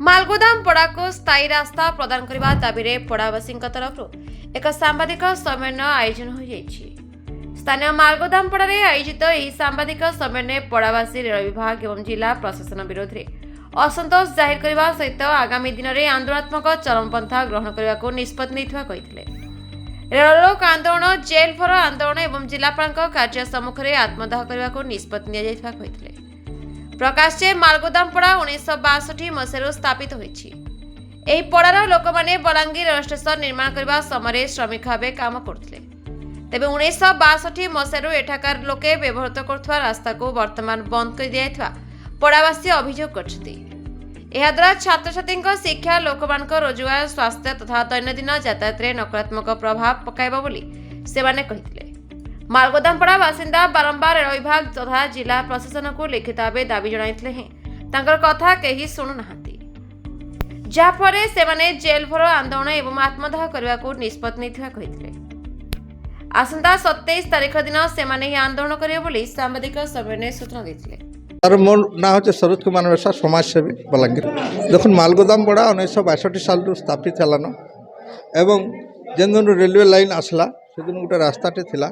मालगोदाम पड़ा को स्थायी रास्ता प्रदान करने दाबी पड़ावासी तरफ एक सांबादिक सम्मेलन आयोजन हो स्थानीय मालगोदाम पड़े आयोजित यह सांबादिक सम्मेलन पड़ावासी रेल विभाग और जिला प्रशासन विरोध में असंतोष जाहिर करने सहित आगामी दिन में आंदोलनात्मक चरमपंथा ग्रहण करने को निष्पत्ति रेललोक आंदोलन जेल भरो आंदोलन और जिलापाल कार्य सम्मुख में आत्मदाह करने को निष्पत्ति प्रकाश मालगोदाम पड़ा 1962 मसीह स्थापित होती पड़ार लोक मैंने बलांगीर रेल स्टेशन निर्माण करने समय श्रमिक भाव काम करते तेज 1962 मसीह एठाकार लोके व्यवहृत करुवा रास्ता को वर्तमान बंद कर दिया पड़ावासी अभियोग करद्वारा छात्र छात्री शिक्षा लोक रोजगार स्वास्थ्य तथा दैनंदिन यातायात नकारात्मक प्रभाव पकाइब बोली सेमाने कहिथिले। मालगोदाम पड़ा बासिंदा बारंबार रेल विभाग तथा जिला प्रशासन को लिखित भाव दाबी जणाइथिले हें कथा कहीं शुणुना जहाँफल से जेल भरो आंदोलन एवं आत्मदाह करने को निष्पत्ति कहिथिले। आसंता 27 तारीख दिन से आंदोलन करेंगे बोली सांबादिक सम्मेलन सूचना देथिले। मोर ना हे सरोज कुमार मेसा समाजसेवी बलांगीर देखो मालगोदाम पड़ा 1962 साल स्थापित हेलान एवं जेन दिन रेलवे लाइन आसला से दिन गोटे रास्ताटे थिला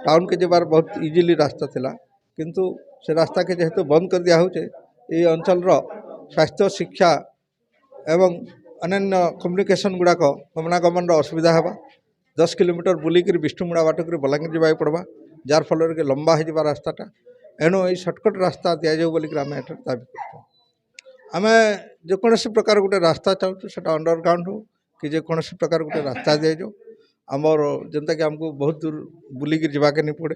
टाउन के जबार बहुत इजिली रास्ता थिला किंतु से रास्ता के जेहेतु बंद कर दिया होचे ये अंचल स्वास्थ्य शिक्षा एवं अन्य कम्युनिकेशन गुड़ाक गमनागमन असुविधा हेबा 10 किलोमीटर बुलिक विष्णुमुड़ा बाटक बलांगीर जावाई पड़वा जार फल के लंबा हो रास्ताटा एणु ये सर्टकट रास्ता दि जाऊ बोलिक आम एट दाबी कर आम जेकोसी प्रकार गोटे रास्ता चाहूँ से अंडरग्राउंड हो कि जेकोसी प्रकार गोटे रास्ता दि जाऊ आमर जनता कि आमको बहुत दूर बुलिक जावाके नहीं पड़े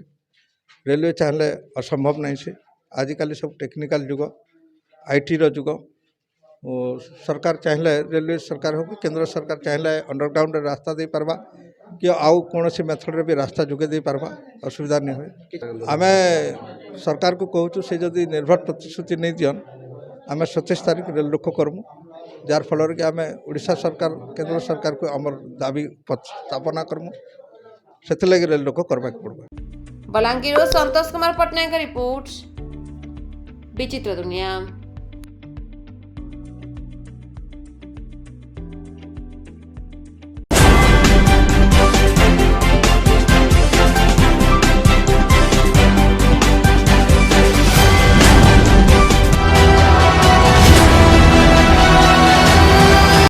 रेलवे चाहले असंभव नहीं से आजिकल सब टेक्निकल जुग आईटी जुग सरकार चाहले रेलवे सरकार हो केंद्र सरकार चाहले अंडरग्राउंड रास्ता दे पारबा कि आउ कौन सी मेथड भी रास्ता जोगे दे पारबा असुविधा नहीं हुए आम सरकार को कहूँ से जदि निर्भर प्रतिश्रुति नहीं दियन आम 27 तारीख रेल रोक करमु जार फल कि आम ओडिशा सरकार केंद्र सरकार को आमर दाबी स्थापना करमु से लगे रेल रोक करबा पड़बा। बलांगीर संतोष कुमार पटनायक रिपोर्ट विचित्र दुनिया।